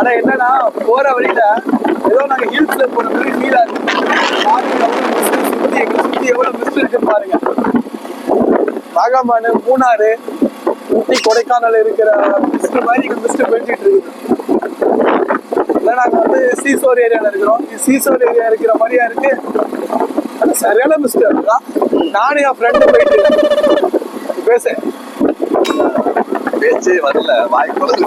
ஆனா என்னன்னா போற வழியில ஏதோ நாங்க ஹில்ஸ்ல போற மாதிரி ஃபீல் ஆகுது. சுத்தி எவ்வளவு மிஸ்ட் இருக்கு பாருங்க. வாகமான், மூணாறு, ஊட்டி, கொடைக்கானல் இருக்கிற மிஸ்ட் மாதிரி இங்க மிஸ்ட் போயிட்டு இருக்குது. நாங்க வந்து சீசோர் ஏரியால இருக்கிறோம். சீசோர் ஏரியா இருக்கிற மாதிரியா இருக்கு. அது சரியான மிஸ்ட் இருக்குதான். நானும் என் ஃப்ரெண்டு போயிட்டு பேச பேச்சு வரல, வாய் குழந்தை.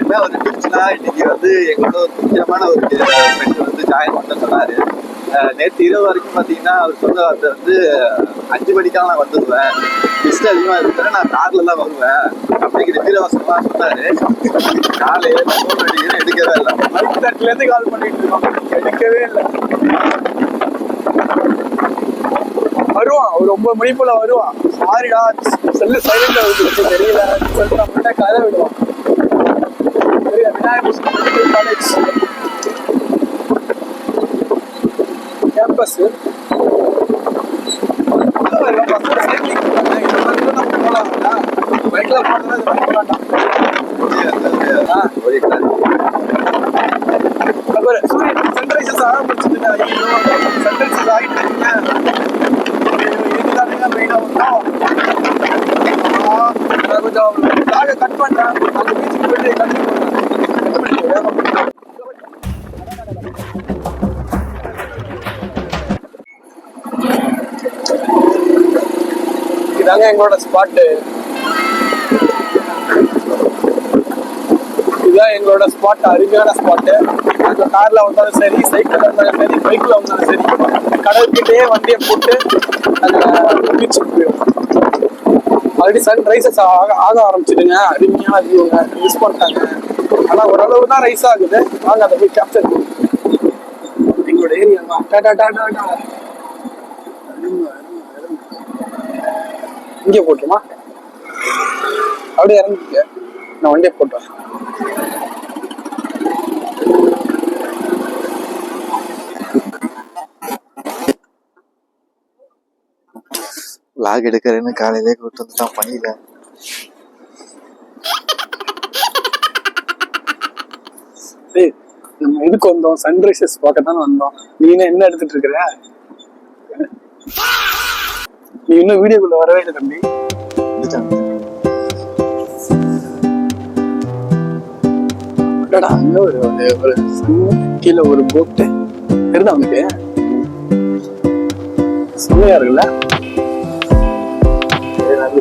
என்ன வந்து பிடிச்சுன்னா, இன்னைக்கு வந்து எங்களோட ஒரு முக்கியமான ஒரு ஃப்ரெண்டு வந்து ஜாயின் பண்ண சொன்னாரு. நேற்று இரவு வரைக்கும் பார்த்தீங்கன்னா அவர் சொல்ல வந்து 5 மணிக்கெல்லாம் நான் வந்துடுவேன், மிஸ்ட் அதிகமாக இருக்கிறேன், நான் கார்ல தான் வருவேன் அப்படிங்கிற வீரவசமாக சொன்னாரு. காலையில ஃபோன் அடிக்கிறேன், எடுக்கவே இல்லை. அடுத்த தட்டுலேருந்து கால் பண்ணிட்டு இருக்கோம், எடுக்கவே இல்லை. வருவான், ஒரு 9 மணி போல வருவான். சாரிடா செல்லு சைலண்ட்ல வந்துருச்சு தெரியல சொல்லிட்டு நம்மகிட்ட கதை விடுவான். Vinayagar medical college campus. பைக்ல போனா சூரியன் சன்ரைசஸ் ஆரம்பிச்சுட்டு சன்ரைசஸ் ஆகிட்டு கொஞ்சம் கட் பண்றேன். அந்த பீச்சுக்கு போயிட்டு இதாங்க எங்களோட ஸ்பாட்டு. இதுதான் எங்களோட ஸ்பாட், அருமையான ஸ்பாட்டு. நாங்கள் கார்ல வந்தாலும் சரி, சைக்கிள் வந்தாலும் சரி, பைக்ல வந்தாலும் சரி, கடற்கிட்டே வண்டியை போட்டு நாங்கள் பீச்சுக்கு போயிடுவோம். ஆல்ரெடி சன்ரைசஸ் ஆக ஆரம்பிச்சிடுங்க. அருமையான வியூங்க, மிஸ் பண்ணிட்டாங்க. ஆனால் ஓரளவு தான் ரைஸ் ஆகுது. வாங்க அதை போய் கேப்சர் பண்ணுவோம். எங்களோட ஏரியா இங்கே போட்டுமா, அப்படியே இறங்கிக்க. நான் வண்டியை போட்டேன். லாக் எடுக்கிறேன்னு காலையிலே கூட்டு வந்து தான் பண்ணியில. நம்ம எதுக்கு வந்தோம்? சன்ரைசஸ் பார்க்க தானே வந்தோம். நீ என்ன எடுத்துட்டு இருக்கிற? நீ இன்னும் வீடியோக்குள்ள வரவே இல்லை தம்பி. அங்க ஒரு கீழே ஒரு போட்டு தெரியுதா அவனுக்கு? செம்மையா இருக்குல்ல?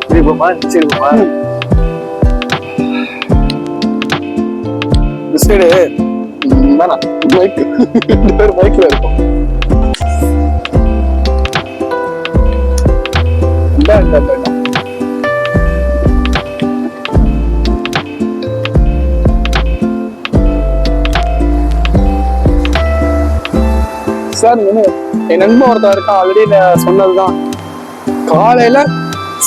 திருப்பமா நிச்சயமா இந்த சைடு வேணாம், பைக் 2 பேர் பைக்ல இருக்கும். சார் என் நண்பன் ஒருத்தர் இருக்கான், ஆல்ரெடி நான் சொன்னதுதான். காலையில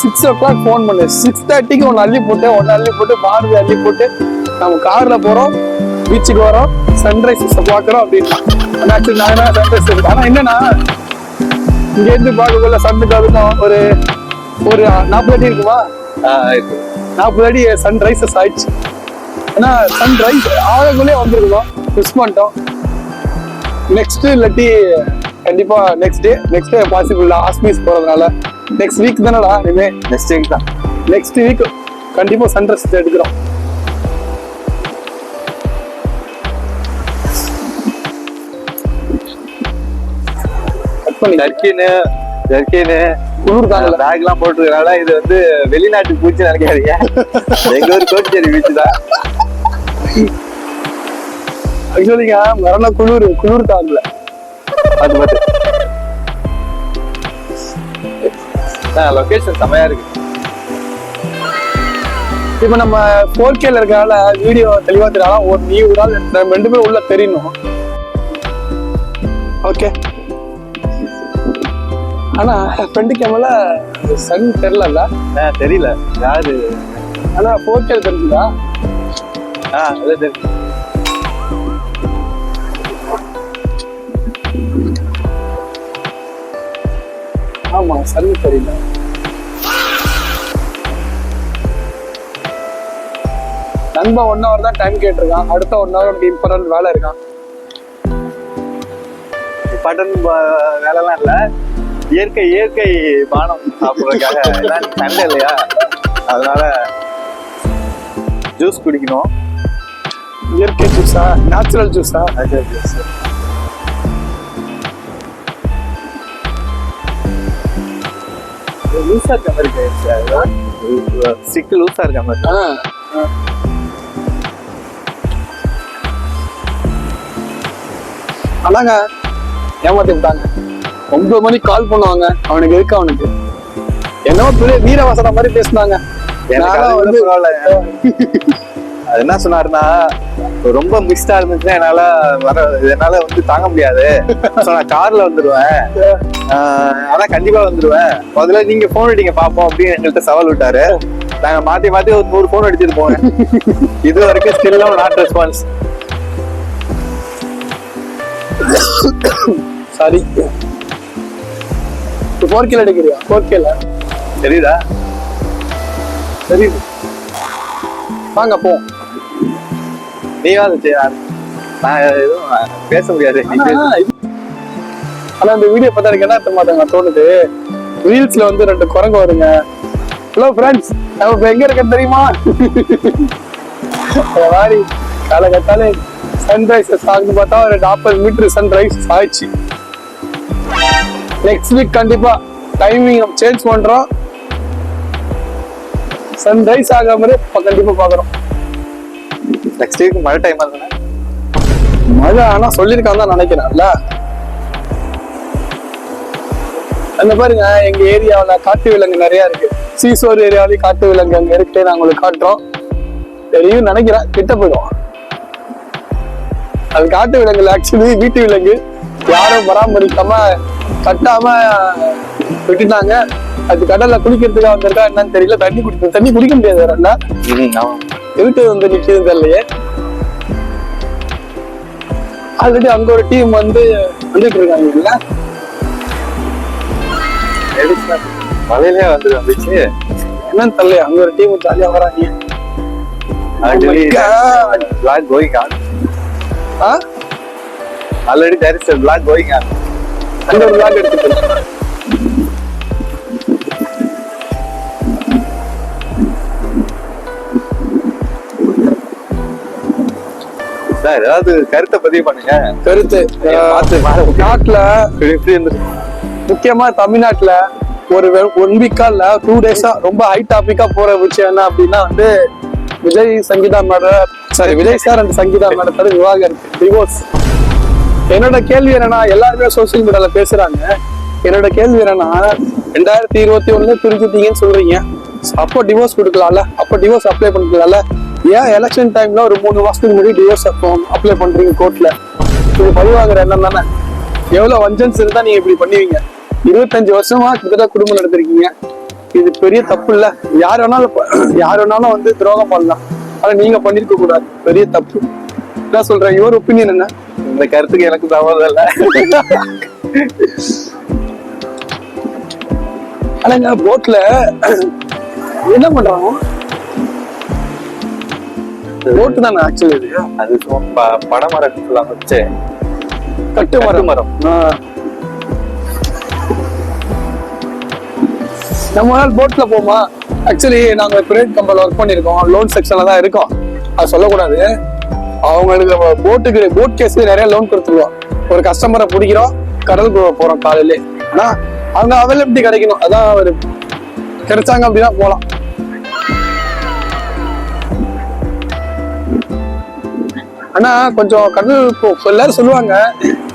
6 o'clock ஃபோன் பண்ணு, 6:30க்கு ஒன்று அள்ளி போட்டு பாரதி அள்ளி போட்டு நம்ம கார்ல போறோம், பீச்சுக்கு வரோம், சன்ரைசஸ் பார்க்குறோம் அப்படின்னு. ஆக்சுவலி நான் சன்ரைஸ் இருக்கு. ஆனா என்னன்னா இங்க இருந்து பார்க்கக்குள்ள சன்னுக்கு அதுக்கும் ஒரு 40 அடி இருக்குமா? 40 அடி சன்ரைசஸ் ஆயிடுச்சு. ஏன்னா சன்ரைஸ் ஆகக்குள்ளே வந்துருக்கோம், மிஸ் பண்ணிட்டோம். நெக்ஸ்ட் இல்லாட்டி கண்டிப்பா நெக்ஸ்ட் டே பாசிபிள் ஆஸ்மிஸ் போறதுனால நெக்ஸ்ட் வீக் தானடா. இனிமே நெக்ஸ்ட் வீக் தான். நெக்ஸ்ட் வீக் கண்டிப்பா சன்ரைஸ் எடுக்கிறோம். ஜர்க்கின்னு குளிர் தாங்கல, பேக் எல்லாம் போட்டுருக்கனால இது வந்து வெளிநாட்டு பூச்சி நினைக்காதீங்க. எங்க ஒரு கோச்சேரி பீச்சு தான். ஆக்சுவலிங்க மரண குளிர் தாங்கல. பார்த்து லொகேஷன் செமையா இருக்கு. இப்ப நம்ம 4Kல இருக்கனால வீடியோ தெளிவா தெரியலாம். நீ ஒரு ஆள் நம்ம 2 பேரும் உள்ள தெரியணும். ஓகே. ஆனா ஃப்ரெண்டு கேமரா சன் தெரியல. தெரியல யாரு. ஆனா 4K தெரிஞ்சுதா? அது தெரியும். ஆமா, சன் தெரியல. நண்பன் 1 hour தான் டைம் கேட்டிருக்கான். அடுத்த 1 hour உனக்கு இம்பார்ட்டன்ட் வேலை இருக்கான். பட்டன் வேலைலாம் இல்ல, இயற்கை இயற்கை பானம் சாப்பிட்றதுக்காக சண்டை இல்லையா, அதனால ஜூஸ் குடிக்கணும். இயற்கை ஜூஸா, நேச்சுரல் ஜூஸா? ஜூஸ் லூஸா இருக்க மாதிரி ஸ்டிக் லூஸா இருக்க மாதிரி. ஆனாங்க ஏமாத்தி விட்டாங்க. 9 மணிக்கு கால் பண்ணுவாங்க, அவனுக்கு இருக்கு, அவனுக்கு என்னவோ பெரிய வீரவாசன மாதிரி பேசினாங்க. அது என்ன சொன்னாருன்னா, ரொம்ப மிஸ்டா இருந்துச்சுன்னா என்னால வந்து தாங்க முடியாது, நான் கார்ல வந்துருவேன், ஆனா கண்டிப்பா வந்துருவேன், முதல்ல நீங்க போன் அடிங்க பாப்போம் அப்படின்னு எங்கள்கிட்ட சவால் விட்டாரு. நாங்க மாத்தி மாத்தி ஒரு 100 போன் அடிச்சிட்டு போவேன். இது வரைக்கும் still not response. Sorry, 4K எடுக்கிறியா? 4K தெரியுதா? தெரியுது, வாங்க போ. நீ வந்து நான் எதுவும் பேச முடியாது. ஆனா இந்த வீடியோ பார்த்தா எனக்கு என்ன மாட்டாங்க தோணுது, ரீல்ஸ்ல வந்து 2 குரங்கு வருங்க. ஹலோ ஃப்ரெண்ட்ஸ், நம்ம இப்ப எங்க இருக்க தெரியுமா? மாதிரி காலகட்டாலே சன்ரைசஸ் ஆகுது பார்த்தா ஒரு 40 மீட்டர் சன்ரைஸ் ஆயிடுச்சு. நெக்ஸ்ட் வீக் கண்டிப்பா டைமிங் சேஞ்ச் பண்றோம். சன்ரைஸ் ஆகாம மாதிரி கண்டிப்பா பாக்குறோம். நெக்ஸ்ட் வீக் மழை டைம் தானே? மழை ஆனா சொல்லியிருக்கான்னு தான் நினைக்கிறேன்ல. அந்த பாருங்க, எங்க ஏரியாவில காட்டு விலங்கு நிறைய இருக்கு. சீசோர் ஏரியாவிலேயும் காட்டு விலங்கு அங்க இருக்கு, நாங்க உங்களுக்கு காட்டுறோம். தெரியும் நினைக்கிறேன், கிட்ட போயிடும். அது காட்டு விலங்குல ஆக்சுவலி வீட்டு விலங்கு, யாரும் பராமரிக்காம கட்டாம விட்டுட்டாங்க. அது கடல்ல குளிக்கிறதுக்காக வந்திருக்கா என்னன்னு தெரியல. தண்ணி குடிக்க முடியாது வேற இல்ல, இருக்கு வந்து நிக்குதுன்னு தெரியலையே. ஆல்ரெடி அங்க ஒரு டீம் வந்து வந்துட்டு இருக்காங்க இல்ல, மழையிலே வந்துச்சு என்னன்னு தெரியல. அங்க ஒரு டீம் ஜாலியா வராங்க. Already there is a vlog going on. அந்த ஒரு vlog எடுத்துட்டு ஏதாவது கருத்தை பதிவு பண்ணுங்க. கருத்து நாட்டுல முக்கியமா தமிழ்நாட்டுல ஒரு 1 வீக்கா இல்ல 2 டேஸா ரொம்ப ஹை டாபிக்கா போற விஷயம் என்ன அப்படின்னா வந்து விஜய் சார் அண்ட் சங்கீதா மேடத்தோட விவாகரத்து, டிவோர்ஸ். என்னோட கேள்வி என்னன்னா, எல்லாருமே சோசியல் மீடியால பேசுறாங்க. என்னோட கேள்வி என்னன்னா, 2021 பிரிஞ்சுட்டீங்கன்னு சொல்றீங்க, அப்போ டிவோர்ஸ் கொடுக்கலாம்ல, அப்போ டிவோர்ஸ் அப்ளை பண்ணிக்கலாம்ல. ஏன் எலெக்ஷன் டைம்ல ஒரு 3 மாசத்துக்கு முன்னாடி டிவோர்ஸ் அப்ளை பண்றீங்க கோர்ட்ல? இது பதிவாகிற எண்ணம் தானே? எவ்வளவு வஞ்சன்ஸ் இருந்தா நீங்க இப்படி பண்ணுவீங்க? 25 வருஷமா கிட்டத்தட்ட குடும்பம் நடத்திருக்கீங்க. இது பெரிய தப்பு இல்ல. யார் வேணாலும் வந்து துரோகம் பண்ணலாம், ஆனா நீங்க பண்ணிருக்க கூடாது, பெரிய தப்பு. என்ன சொல்றேன், யுவர் ஒப்பீனியன் என்ன? இந்த கருத்துக்கு எனக்கு சம்மதம் இல்ல. ஆனா போட்ல என்ன பண்றாங்க? போட்டு தானே ஆக்சுவலி இது. அது பனைமரம் சொல்லலாம் வச்சு, கட்டுமரம். நம்ம நாள் போட்ல போமா? ஆக்சுவலி நாங்க பிரைவேட் கம்பெனில ஒர்க் பண்ணிருக்கோம், லோன் செக்ஷன்ல தான் இருக்கோம். அது சொல்லக்கூடாது. அவங்களுக்கு போட் கேஸ்ல நிறைய லோன் கொடுத்துருவோம். ஒரு கஸ்டமரை பிடிக்கிறோம், கடலுக்கு போறோம் காலையிலே. ஆனா அவங்க அவைலபிலிட்டி கிடைக்கணும், அதான் ஒரு கிடைச்சாங்க அப்படின்னா போலாம். ஆனா கொஞ்சம் கடல் எல்லாரும் சொல்லுவாங்க,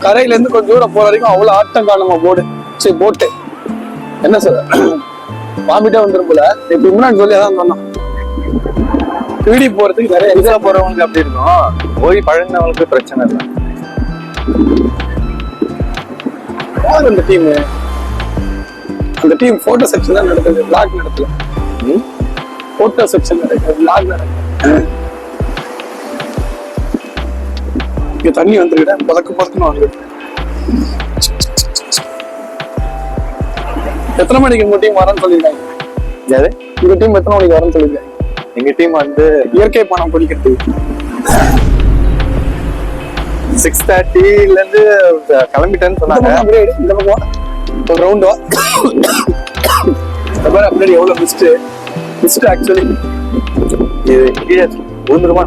கரையில இருந்து கொஞ்சம் தூரம் போற வரைக்கும் அவ்வளவு ஆட்டம் காணுமா போட்டு. என்ன சொல்ற, வாமிட்டே வந்துடும் போல. இப்ப முன்னாடி சொல்லி அதான் சொன்னான், வீடி போறதுக்கு நிறைய எக்ஸா போறவங்களுக்கு அப்படி இருக்கும், போய் பழகினவங்களுக்கு பிரச்சனை இல்லை. யார் அந்த டீம் போட்டோ செக்ஷன் தான் நடக்குது, பிளாக் நடக்கல. போட்டோ செக்ஷன் நடக்குது, பிளாக் நடக்குது. இங்க தண்ணி வந்துருக்கிட்ட பதக்கணும் வந்து. எத்தனை மணிக்கு உங்க டீம் வரேன்னு சொல்லியிருக்காங்க? யாரு உங்க டீம் எத்தனை மணிக்கு வரேன்னு சொல்லியிருக்காங்க? எங்க டீம் வந்து இயற்கை பணம் குடிக்கிறது 6:30ல இருந்து கிளம்பிட்டேன்னு சொன்னாங்க. அப்படியே இந்த பக்கம் ஒரு ரவுண்ட் வா. இந்த மாதிரி அப்படியே எவ்வளவு மிஸ்ட் ஆக்சுவலி இது கீழே விழுந்துருமா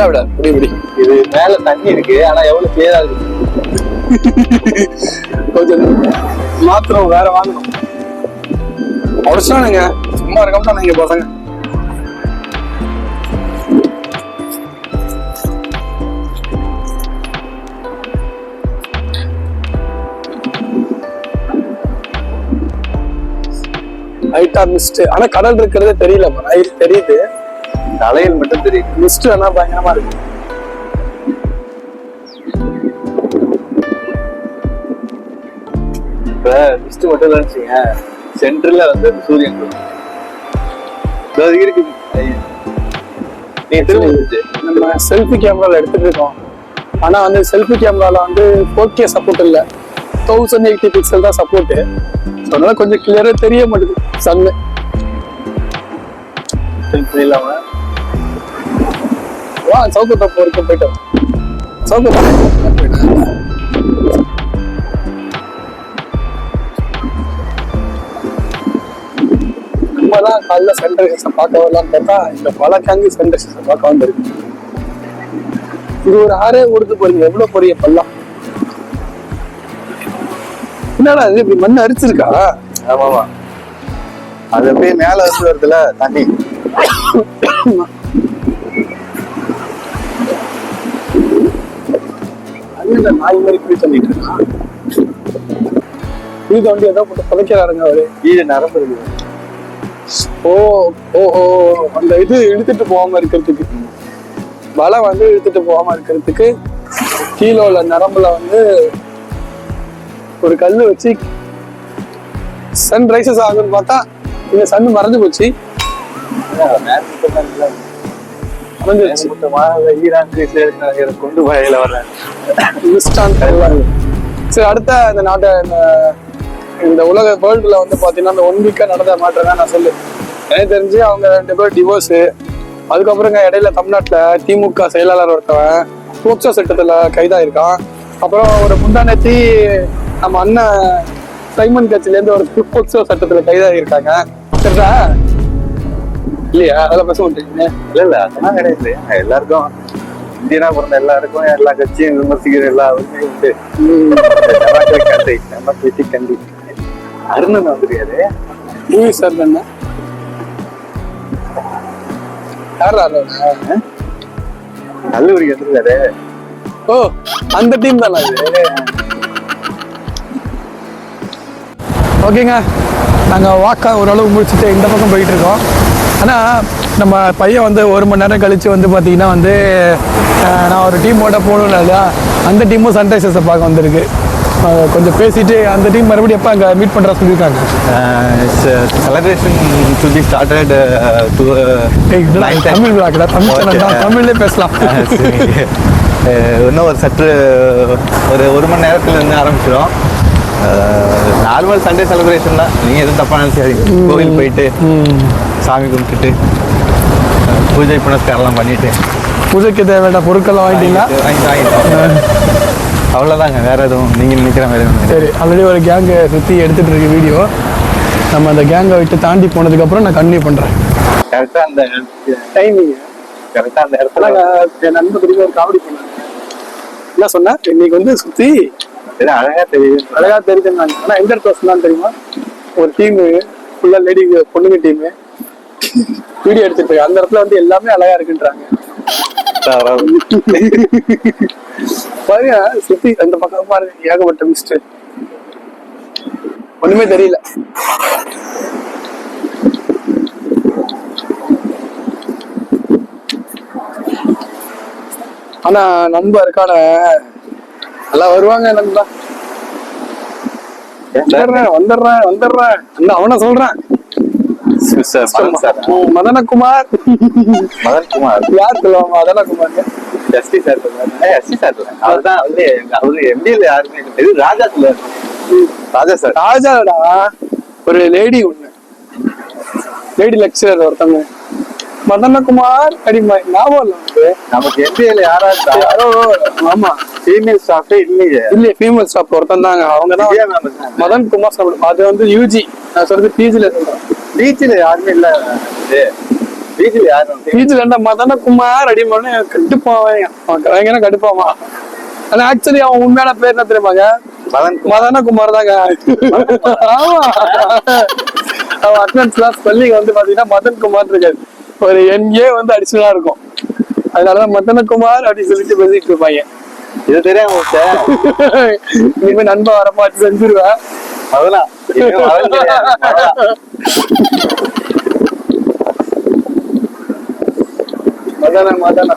விட இப்படி இது மேல தண்ணி இருக்கு, ஆனா எவ்வளவு கிளியரா இருக்கு. கொஞ்சம் மாத்திரம் வேற வாங்கணும். உடச்சானுங்க சும்மா இருக்க நீங்க பசங்க. லைட்டா மிஸ்ட், ஆனா கடல் இருக்கிறதே தெரியல. தெரியுது, தலையில் மட்டும் தெரியுது. மிஸ்ட் ஆனா பயங்கரமா இருக்கு. இப்ப மிஸ்ட் மட்டும் நினைச்சீங்க, சென்டர்ல வந்து சூரியன் இருக்கு. நீங்க திரும்ப நம்ம செல்ஃபி கேமரால எடுத்துட்டு இருக்கோம். ஆனா வந்து செல்ஃபி கேமரால வந்து 4K சப்போர்ட் இல்ல, 1080 பிக்சல் தான் சப்போர்ட். அதனால கொஞ்சம் கிளியரா தெரிய மாட்டேங்குது சன்னு. இல்லாம வா சவுக்கத்தப்ப வரைக்கும் போயிட்டோம். நம்மதான் காலைல சன்ரைசஸை பார்க்க வரலாம்னு பார்த்தா இந்த பல கேங்கு சன்ரைசஸை பார்க்க வந்துருக்கு. இது ஒரு ஆறே ஓடுது பாருங்க, எவ்வளவு பெரிய பள்ளம். என்னடா இது இப்படி மண் அரிச்சிருக்கா? ஆமாமா, அது அப்படியே மேல வந்து வருதுல தண்ணி. அது நாய் மாதிரி குடி தள்ளிட்டு இருக்கா. இது வந்து ஏதோ போட்டு புதைக்கிறாருங்க அவரு. கீழே நரம்பு இருக்கு. ஓஹோ, அந்த இது இழுத்துட்டு போகாம இருக்கிறதுக்கு, வலை வந்து இழுத்துட்டு போகாம இருக்கிறதுக்கு கீழே உள்ள நரம்புல வந்து ஒரு கல்லு வச்சு சன்ரைசஸ் ஆகுன்னு பார்த்தா இந்த சன் மறந்து போச்சு. கொண்டு வகையில வர்றேன். சரி, அடுத்த இந்த நாட்டை இந்த உலக வேர்ல்டுல வந்து பாத்தீங்கன்னா இந்த 1 வீக்கா நடந்த மாற்றம் தான் நான் சொல்லு. எனக்கு தெரிஞ்சு அவங்க 2 பேரும் டிவோர்ஸ். அதுக்கப்புறங்க இடையில தமிழ்நாட்டுல திமுக செயலாளர் ஒருத்தவன் போக்சோ சட்டத்துல கைதாயிருக்கான். அப்புறம் ஒரு முந்தானத்தி நம்ம அண்ணன் சைமன் கட்சியில இருந்து ஒரு போக்சோ சட்டத்துல கைதாகிருக்காங்க. சரிடா இல்லையா? அதெல்லாம் பேச மாட்டீங்க. இல்ல அதெல்லாம் கிடையாது. எல்லாருக்கும் இந்தியனா பிறந்த எல்லாருக்கும் எல்லா கட்சியும் விமர்சிக்கிற எல்லா உரிமையும் உண்டு. கண்டி அருணன் வந்துருக்காரு. மூவி சார் தானே? கல்லூரிக்கு வந்துருக்காரு. ஓ, அந்த டீம் தானே அது? ஓகேங்க, நாங்கள் வாக்கா ஓரளவு முடிச்சுட்டு இந்த பக்கம் போயிட்டு இருக்கோம். ஆனால் நம்ம பையன் வந்து 1 மணி நேரம் கழிச்சு வந்து பார்த்தீங்கன்னா வந்து நான் ஒரு டீமோட போகணும் இல்லையா, அந்த டீமும் சன்ரைசர்ஸை பார்க்க வந்திருக்கு. கொஞ்சம் பேசிட்டு அந்த டீம் மறுபடியும் எப்போ அங்கே மீட் பண்ணுறா சொல்லியிருக்காங்க. Celebration to be started Tamil விழாக்கடா, தமிழ் சேனல் தான், தமிழ்லேயே பேசலாம். இன்னும் ஒரு 1 மணி நேரத்துல இருந்து ஆரம்பிச்சிடும். நார்மல் சண்டே செலிப்ரேஷன் தான். நீங்க எதுவும் தப்பா நினைச்சாதீங்க. கோவில் போயிட்டு சாமி கும்பிட்டுட்டு பூஜை புனஸ்காரெல்லாம் பண்ணிட்டு பூஜைக்கு தேவையான பொருட்கள் வாங்கிட்டீங்களா? அவ்வளோதாங்க, வேற எதுவும் நீங்க நினைக்கிற மாதிரி. சரி, ஆல்ரெடி ஒரு கேங்கை சுற்றி எடுத்துட்டு இருக்க வீடியோ. நம்ம அந்த கேங்கை விட்டு தாண்டி போனதுக்கப்புறம் நான் கண்டினியூ பண்ணுறேன். கரெக்டாக அந்த டைமிங் கரெக்டாக அந்த இடத்துல என் நண்பர் திரும்பி ஒரு காமெடி பண்ணாங்க. என்ன சொன்னா, இன்னைக்கு வந்து சுற்றி அழகா தெரியுது. அழகா தெரிஞ்சுருந்தாங்க. ஆனால் எந்த இடத்துல சொன்னான்னு தெரியுமா? ஒரு டீமு ஃபுல்லா லேடி பொண்ணுங்க டீமு வீடியோ எடுத்துட்டு இருக்கு. அந்த இடத்துல வந்து எல்லாமே அழகா இருக்குன்றாங்க. பாருங்க, சுத்தி அந்த பக்கம் பாருங்க, ஏகப்பட்ட மிஸ்ட், ஒண்ணுமே தெரியல. ஆனா நண்பா இருக்கான நல்லா வருவாங்க. நண்பா வந்துடுறேன் அவன சொல்றேன். மதனகுமார் யார் சொல்லுவாங்க? மதனகுமார் எஸ்டி சார். அதுதான் வந்து அவரு எம்டில யாருமே இது ராஜா சொல்லுவாரு. ராஜா சார். ராஜாடா ஒரு லேடி, ஒண்ணு லேடி லெக்சரர் ஒருத்தவங்க மதனகுமார் அடிமை ஞாபகம் இல்ல உனக்கு? நமக்கு எம்பிஏல யாராவது யாரோ ஆமா ஃபீமேல் ஸ்டாஃபே இல்லையே. இல்லையே ஃபீமேல் ஸ்டாஃப் ஒருத்தன் தாங்க, அவங்க தான் திவ்யா ma'am இருக்காங்க. மதன் குமார் சாப்பிடும். அது வந்து யூஜி, நான் சொல்றது பிஜில சொல்றேன். பீச்சில் யாருமே இல்ல. பீச்சில் யாரும் இல்லை. பிஜில இருந்தா மதனகுமார் அடிமைன்னு கடுப்பாவன், அவன் கடுப்பாமா. ஆனா ஆக்சுவலி அவன் உண்மையான பேர் என்ன தெரியுமாங்க? மதனகுமார் தாங்க. ஆமா, அவன் அட்டனன்ஸ் கிளாஸ் ஸ்பெல்லிங் வந்து பாத்தீங்கன்னா மதன் குமார் இருக்காது, ஒரு என்ஏ வந்து அடிஷனலா இருக்கும். அதனாலதான் மதனகுமார் அப்படின்னு சொல்லிட்டு பேசிட்டு இருப்பாங்க. இது தெரியாம இனிமே நண்பா வரப்பாட்டு செஞ்சிருவேன். அதெல்லாம் மதன மதன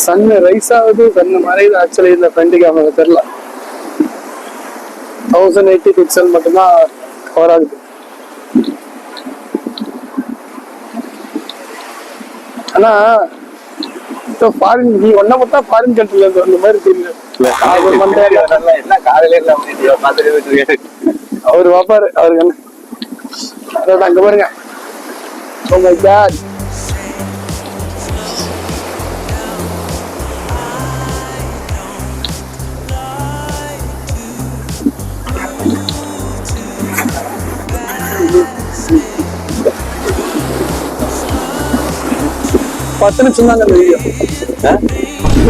சன்னு ரைஸ் ஆகுது, சன்னு மறையுது. ஆக்சுவலி இந்த ஃப்ரெண்டுக்கு அவங்க தெரியல, 1080 பிக்சல் மட்டும்தான் கவர் ஆகுது. ஆனா ஃபாரின் நீ ஒன்ன மட்டும் ஃபாரின் கண்ட்ரில இருந்து வந்த மாதிரி தெரியல. என்ன காலையில பார்த்துட்டு அவரு பாப்பாரு, அவருக்கு என்ன அதோட அங்க பாருங்க. Oh my God. பத்து நிமிஷம் தாங்க அந்த வீடியோ.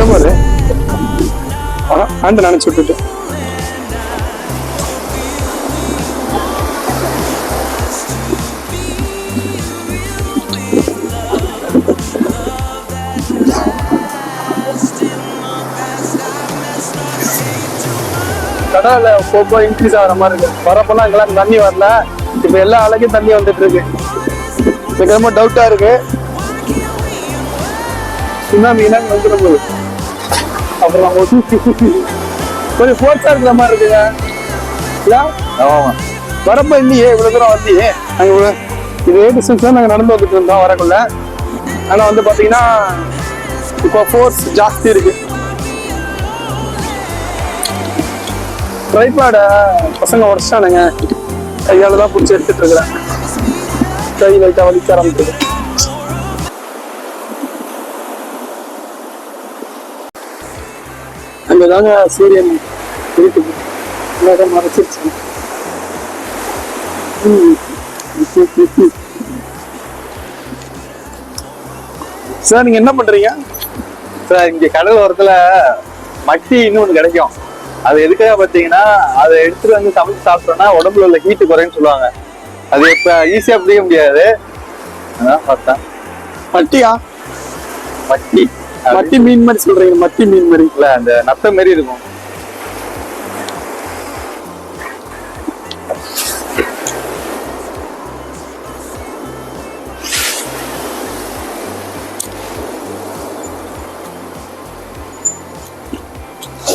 பாரு ஆண்டு நினைச்சு விட்டுட்டு கடவுள போப்போ இன்க்ரீஸ் ஆகிற மாதிரி இருக்கு. வரப்பெல்லாம் எங்கெல்லாம் தண்ணி வரல, இப்ப எல்லா அழகும் தண்ணி வந்துட்டு இருக்கு. எனக்கு ரொம்ப டவுட்டா இருக்கு, சுனாமினா வந்துடும் போது. அப்புறம் கொஞ்சம் ஃபோர்ஸா இருக்கிற மாதிரி இருக்குங்க. வரப்ப இல்லையே, இவ்வளவு தூரம் வந்தியே. நாங்க இதே டிஸ்டன்ஸ் தான் நாங்க நடந்து வந்துட்டு இருந்தோம் வரக்குள்ள. ஆனா வந்து பாத்தீங்கன்னா இப்போ ஃபோர்ஸ் ஜாஸ்தி இருக்கு. ட்ரைபாட பசங்க உடச்சிட்டானுங்க, கையால தான் பிடிச்சி எடுத்துட்டு இருக்கிறேன். கை லைட்டா வலிக்க ஆரம்பிக்குது. அங்கதாங்க சூரியன் இருக்குது, மறைச்சிருச்சு. சார் நீங்க என்ன பண்றீங்க? சார் இங்க கடல் ஓரத்துல மட்டி இன்னொன்னு கிடைக்கும். அது எதுக்காக பாத்தீங்கன்னா, அதை எடுத்துட்டு வந்து சமைச்சு சாப்பிட்டோம்னா உடம்புல உள்ள ஹீட்டு குறைன்னு சொல்லுவாங்க. அது இப்ப ஈஸியா பிடிக்க முடியாது. அதான் பார்த்தேன். மட்டியா? மட்டி மட்டி மீன் மாதிரி சொல்றீங்க? மட்டி மீன் மாதிரி இல்ல, அந்த நத்த மாதிரி இருக்கும்.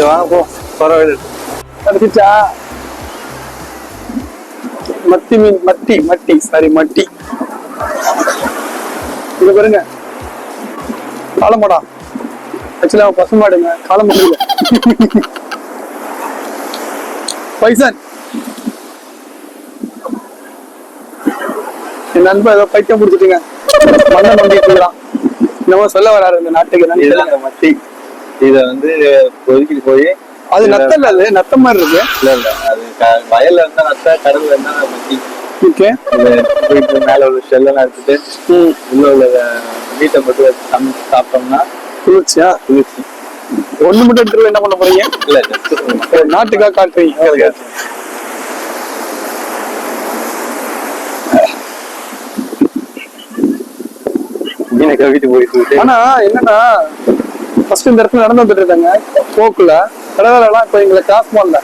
வாங்க போ, பரவாயில்ல. கிடைச்சிச்சா? மத்தி மீன், மட்டி மட்டி சாரி மட்டி. இது பாருங்க, காலமாடா. ஆக்சுவலா பசுமாடுங்க, காலமாடு பைசன். என் நண்பன் ஏதோ பைத்தியம் பிடிச்சிட்டுங்க, மண்ணை நம்பிட்டு இருக்கிறான். என்னமோ சொல்ல வராரு இந்த நாட்டுக்கு. மட்டி இத வந்து ஒதுக்கிட்டு போய், அது நத்த இல்ல, அது நத்த மாதிரி இருக்கு. இல்ல இல்ல, அது வயல்ல இருந்தா நத்த, கடல்ல இருந்தா மட்டி. ஓகே, போயிட்டு மேல உள்ள ஷெல்லாம் எடுத்துட்டு உள்ள உள்ள வீட்டை மட்டும் சமைச்சு சாப்பிட்டோம்னா குளிர்ச்சியா? குளிர்ச்சி. ஒண்ணு மட்டும் எடுத்துட்டு என்ன பண்ண போறீங்க? இல்ல, நாட்டுக்காக காட்டுறீங்க. வீட்டுக்கு போயிட்டு. ஆனா என்னன்னா, ஃபர்ஸ்ட் இந்த இடத்துல நடந்து வந்துட்டு இருக்காங்க போக்குல, கடவுள் எல்லாம் இப்ப எங்களை கிராஸ் பண்ணல.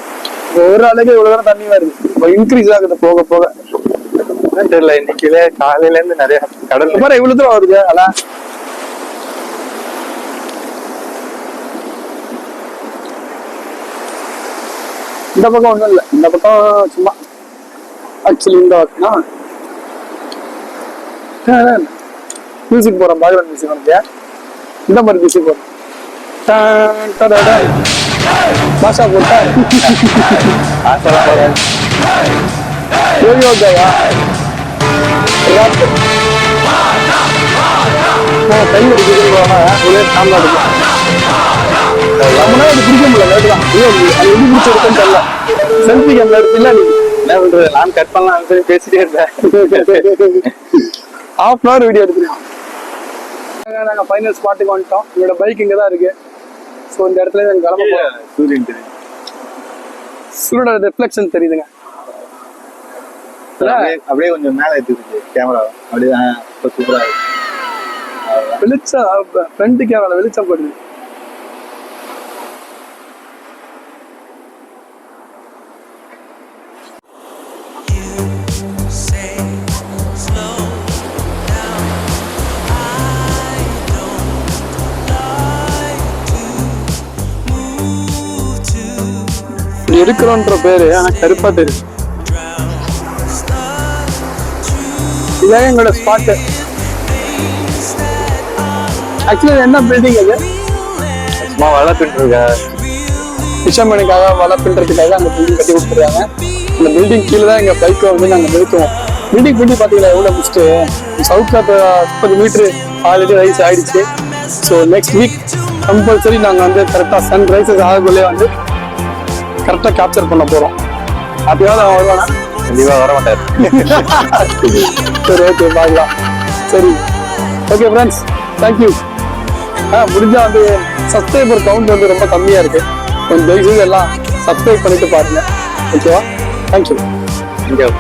ஒரு ஆளுக்கு இவ்வளவு தூரம் தண்ணி வருது, இப்ப இன்க்ரீஸ் ஆகுது போக போக. தெரியல, இன்னைக்கு காலையில இருந்து நிறைய கடல் மாதிரி இவ்வளவு தூரம் வருது. அல்ல இந்த பக்கம் ஒண்ணும் இல்ல, இந்த பக்கம் சும்மா ஆக்சுவலி இந்த பக்கம்னா மியூசிக் போறோம், பேக்ரவுண்ட் மியூசிக் வந்து இந்த மாதிரி மியூசிக் போறோம். பாஷா போட்டா யோகி யோகாவா கை எடுத்துக்கிறோம் ஒரே சாம்பா இருக்கும் நம்மனா அது பிடிக்க முடியல லேட்டு தான் அது எப்படி பிடிச்சி எடுக்கன்னு தெரியல செல்ஃபி கேம்ல எடுத்துல நீ என்ன பண்றது நான் கட் பண்ணலாம் பேசிட்டே இருந்தேன் ஹாஃப் அன் ஹவர் வீடியோ எடுத்துருக்கோம் நாங்கள் ஃபைனல் ஸ்பாட்டுக்கு வந்துட்டோம் என்னோட பைக் இங்கே தான் இருக்கு ஸோ இந்த இடத்துல எனக்கு கிளம்ப போகிறோம் சூரியன் தெரியும் சூரியனோட ரிஃப்ளெக்ஷன் தெரியுதுங்க அப்படியே கொஞ்சம் மேல எடுத்துருக்கு கேமரா அப்படியே இப்போ சூப்பரா இருக்கு வெளிச்சம் ஃப்ரண்ட் கேமரா வெளிச்சம் போடுது இருக்கிறோன்ற பேரு ஆனா கருப்பா தெரியும் இதான் எங்களோட ஸ்பாட்டு ஆக்சுவலி என்ன பில்டிங் அது சும்மா வலை பின்னுருக்க ஃபிஷர்மேனுக்காக வலை பின்றதுக்காக அந்த பில்டிங் கட்டி கொடுத்துருக்காங்க அந்த பில்டிங் கீழே தான் எங்கள் பைக்கை வந்து நாங்கள் நிறுத்துவோம் பில்டிங் பார்த்தீங்களா எவ்வளோ முடிச்சுட்டு சவுத்தில் 30 மீட்ரு ஆல்ரெடி ரைஸ் ஆயிடுச்சு ஸோ நெக்ஸ்ட் வீக் கம்பல்சரி நாங்கள் வந்து கரெக்டாக சன் ரைசஸ் ஆகக்குள்ளே வந்து கரெக்டாக கேப்சர் பண்ண போகிறோம் அப்படியாவது அவன் வருவானா கண்டிப்பா வர மாட்டாரு சரி ஓகே பார்க்கலாம் சரி ஓகே ஃப்ரெண்ட்ஸ் தேங்க்யூ முடிஞ்சா வந்து சப்ஸ்கிரைபர் கவுண்ட் வந்து ரொம்ப கம்மியாக இருக்கு கொஞ்சம் தயவுசெய்து எல்லாம் சப்ஸ்கிரைப் பண்ணிட்டு பாருங்க ஓகேவா தேங்க்யூ